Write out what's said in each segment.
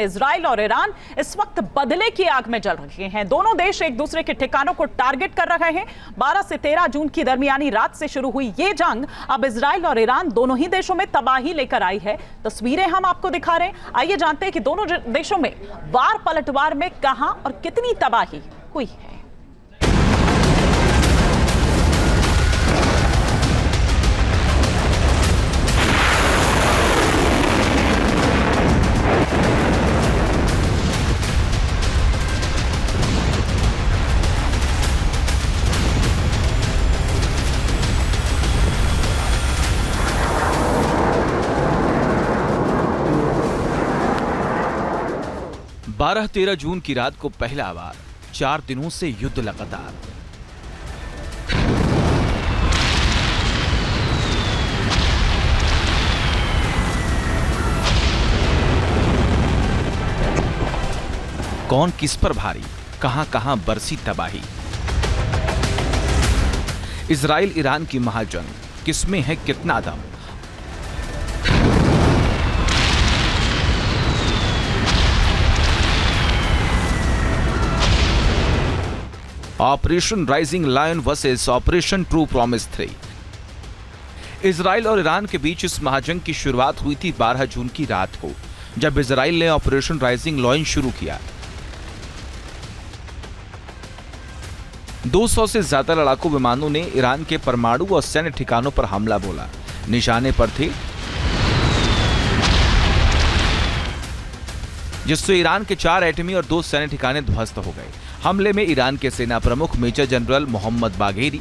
Israel और Iran इस वक्त बदले की आग में जल रहे हैं। दोनों देश एक दूसरे के ठिकानों को टारगेट कर रहे हैं। 12 से 13 जून की दरमियानी रात से शुरू हुई ये जंग अब इजराइल और ईरान दोनों ही देशों में तबाही लेकर आई है। तस्वीरें हम आपको दिखा रहे हैं। आइए जानते हैं कि दोनों देशों में वार पलटवार में कहां और कितनी तबाही हुई है। बारह 13 जून की रात को पहला बार 4 दिनों से युद्ध लगातार। कौन किस पर भारी, कहां बरसी तबाही। इजराइल ईरान की महाजंग, किसमें है कितना दम। Operation rising lion versus operation true promise 3। Israel और ईरान के बीच इस महाजंग की शुरुआत हुई थी 12 जून की रात को, जब इजराइल ने ऑपरेशन राइजिंग लायन शुरू किया। 200 से ज्यादा लड़ाकू विमानों ने ईरान के परमाणु और सैन्य ठिकानों पर हमला बोला। निशाने पर थे, जिससे ईरान के 4 एटमी और 2 सैन्य ठिकाने ध्वस्त हो गए। हमले में ईरान के सेना प्रमुख major general Mohammad Bagheri,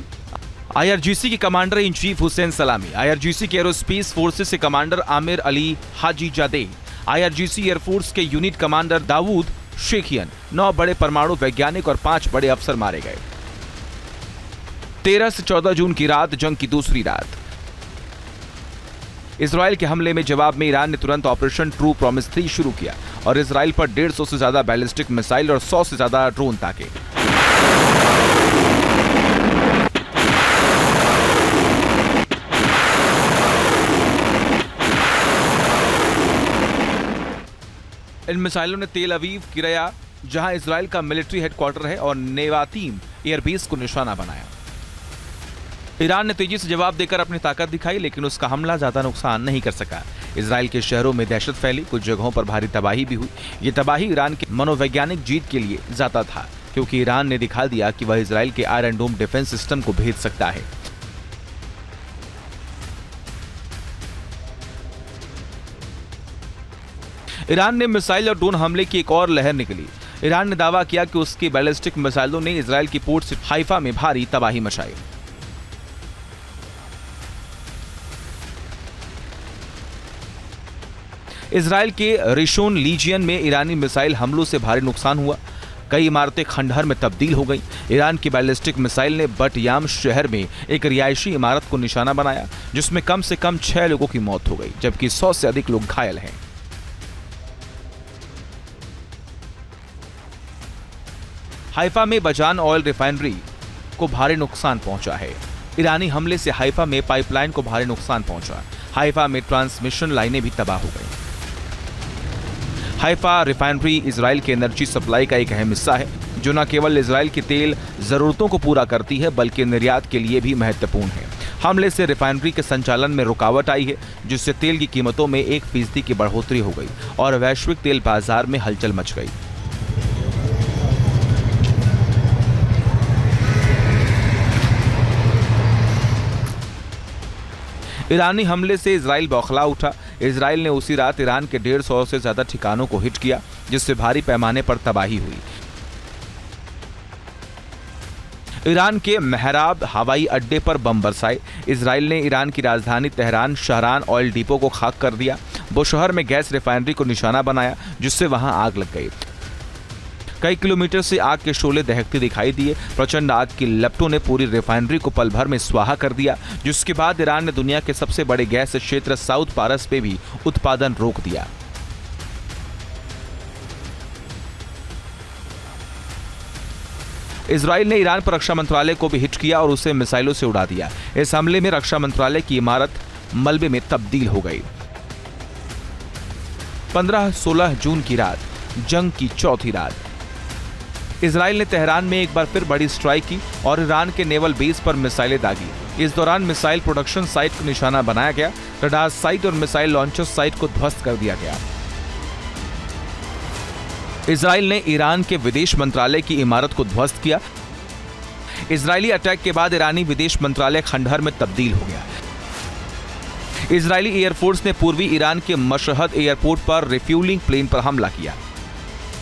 IRGC के commander in chief Hossein Salami, IRGC के एरोस्पेस फोर्सेस के commander Amir Ali Hajizadeh, IRGC air force के यूनिट कमांडर दाऊद शेखियन, 9 बड़े परमाणु वैज्ञानिक और 5 बड़े अफसर मारे गए। 13 से 14 जून की रात, जंग की दूसरी रात। इजराइल के हमले में जवाब में ईरान ने तुरंत ऑपरेशन ट्रू प्रॉमिस 3 शुरू किया और इजराइल पर 150 से ज्यादा बैलिस्टिक मिसाइल और 100 से ज्यादा ड्रोन ताके। इन मिसाइलों ने तेल अवीव, किरया, जहां इजराइल का मिलिट्री हेडक्वार्टर है, और नेवातीम एयरबेस को निशाना बनाया। ईरान ने तेजी से जवाब देकर अपनी ताकत दिखाई, लेकिन उसका हमला ज्यादा नुकसान नहीं कर सका। इजराइल के शहरों में दहशत फैली, कुछ जगहों पर भारी तबाही भी हुई। ये तबाही ईरान के मनोवैज्ञानिक जीत के लिए ज्यादा था, क्योंकि ईरान ने दिखा दिया कि वह इजराइल के आयरन डोम डिफेंस सिस्टम को भेद सकता है। ईरान ने मिसाइल और ड्रोन हमले की एक और लहर निकली। ईरान ने दावा किया कि उसकी बैलिस्टिक मिसाइलों ने इजराइल की पोर्ट हाइफा में भारी तबाही मचाई। इजराइल के रिशोन लीजियन में ईरानी मिसाइल हमलों से भारी नुकसान हुआ। कई इमारतें खंडहर में तब्दील हो गईं। ईरान की बैलिस्टिक मिसाइल ने बट याम शहर में एक रिहायशी इमारत को निशाना बनाया, जिसमें कम से कम 6 लोगों की मौत हो गई, जबकि 100 से अधिक लोग घायल हैं। हाइफा में बजान ऑयल रिफाइनरी को भारी नुकसान पहुंचा है। ईरानी हमले से हाइफा में पाइपलाइन को भारी नुकसान पहुंचा। हाइफा में ट्रांसमिशन लाइनें भी तबाह हो गई। हाइफा रिफाइनरी इजराइल के एनर्जी सप्लाई का एक अहम हिस्सा है, जो न केवल इजराइल की तेल जरूरतों को पूरा करती है, बल्कि निर्यात के लिए भी महत्वपूर्ण है। हमले से रिफाइनरी के संचालन में रुकावट आई है, जिससे तेल की कीमतों में 1% की बढ़ोतरी हो गई और वैश्विक तेल बाजार में हलचल मच गई। ईरानी हमले से इजराइल बौखला उठा। इजराइल ने उसी रात ईरान के 150 से ज्यादा ठिकानों को हिट किया, जिससे भारी पैमाने पर तबाही हुई। ईरान के महराब हवाई अड्डे पर बम बरसाए। इजराइल ने ईरान की राजधानी तेहरान शहरान ऑयल डिपो को खाक कर दिया। बुशहर में गैस रिफाइनरी को निशाना बनाया, जिससे वहां आग लग गई। कई किलोमीटर से आग के शोले दहकते दिखाई दिए। प्रचंड आग की लपटों ने पूरी रिफाइनरी को पल भर में स्वाहा कर दिया, जिसके बाद ईरान ने दुनिया के सबसे बड़े गैस क्षेत्र साउथ पारस पे भी उत्पादन रोक दिया। इजराइल ने ईरान पर रक्षा मंत्रालय को भी हिट किया और उसे मिसाइलों से उड़ा दिया। इस हमले में रक्षा मंत्रालय की इमारत मलबे में तब्दील हो गई। 15-16 जून की रात जंग की चौथी रात। इजराइल ने तेहरान में एक बार फिर बड़ी स्ट्राइक की और ईरान के नेवल बेस पर मिसाइलें दागी। इस दौरान मिसाइल प्रोडक्शन साइट को निशाना बनाया गया, रडार साइट और मिसाइल लॉन्चर साइट को ध्वस्त कर दिया गया। इजराइल ने ईरान के विदेश मंत्रालय की इमारत को ध्वस्त किया। इजरायली अटैक के बाद ईरानी विदेश मंत्रालय खंडहर में तब्दील हो गया। इजरायली एयरफोर्स ने पूर्वी ईरान के मशहद एयरपोर्ट पर रिफ्यूलिंग प्लेन पर हमला किया।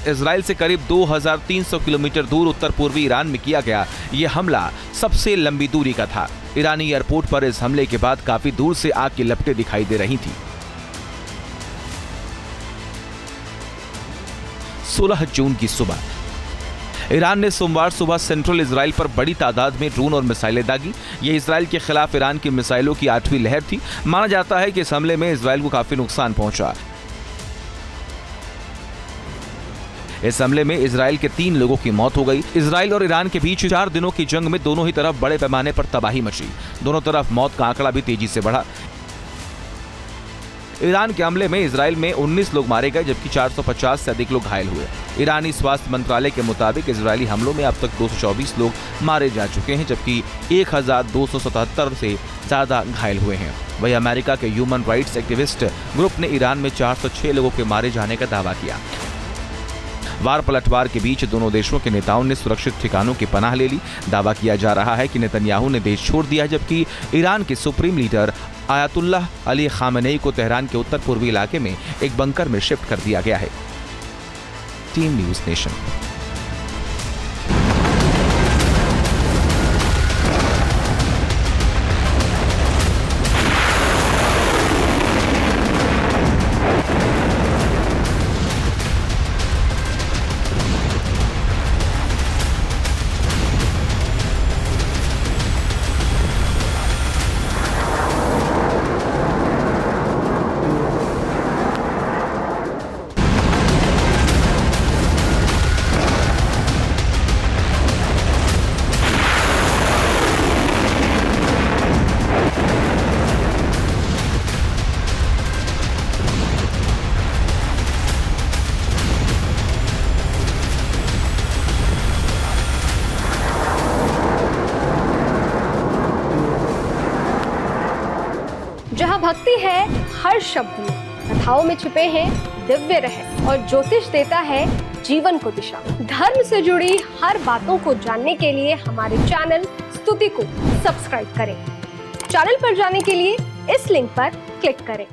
इजराइल से करीब 2300 किलोमीटर दूर उत्तर पूर्वी ईरान में किया गया यह हमला सबसे लंबी दूरी का था। ईरानी एयरपोर्ट पर इस हमले के बाद काफी दूर से आग की लपटें दिखाई दे रही थी। 16 जून की सुबह ईरान ने सोमवार सुबह सेंट्रल इजराइल पर बड़ी तादाद में ड्रोन और मिसाइलें दागी। यह इजराइल के खिलाफ ईरान की मिसाइलों की 8वीं लहर थी। माना जाता है कि इस हमले में इजराइल को काफी नुकसान पहुंचा। इस हमले में इजराइल के 3 लोगों की मौत हो गई। इजराइल और ईरान के बीच 4 दिनों की जंग में दोनों ही तरफ बड़े पैमाने पर तबाही मची। दोनों तरफ मौत का आंकड़ा भी तेजी से बढ़ा। ईरान के हमले में इजराइल में 19 लोग मारे गए, जबकि 450 से अधिक लोग घायल हुए। ईरानी स्वास्थ्य मंत्रालय के मुताबिक इजरायली हमलों में अब तक 224 लोग मारे जा चुके हैं, जबकि 1277 से ज्यादा घायल हुए हैं। वहीं अमेरिका के ह्यूमन राइट्स एक्टिविस्ट ग्रुप ने ईरान में 406 लोगों के मारे जाने का दावा किया। वार पलटवार के बीच दोनों देशों के नेताओं ने सुरक्षित ठिकानों की पनाह ले ली। दावा किया जा रहा है कि नेतन्याहू ने देश छोड़ दिया, जबकि ईरान के supreme leader Ayatollah Ali Khamenei को तेहरान के उत्तर पूर्वी इलाके में एक बंकर में शिफ्ट कर दिया गया है। Team news nation. जहाँ भक्ति है हर शब्द में, कथाओं में छुपे हैं दिव्य रहस्य और ज्योतिष देता है जीवन को दिशा। धर्म से जुड़ी हर बातों को जानने के लिए हमारे चैनल स्तुति को सब्सक्राइब करें। चैनल पर जाने के लिए इस लिंक पर क्लिक करें।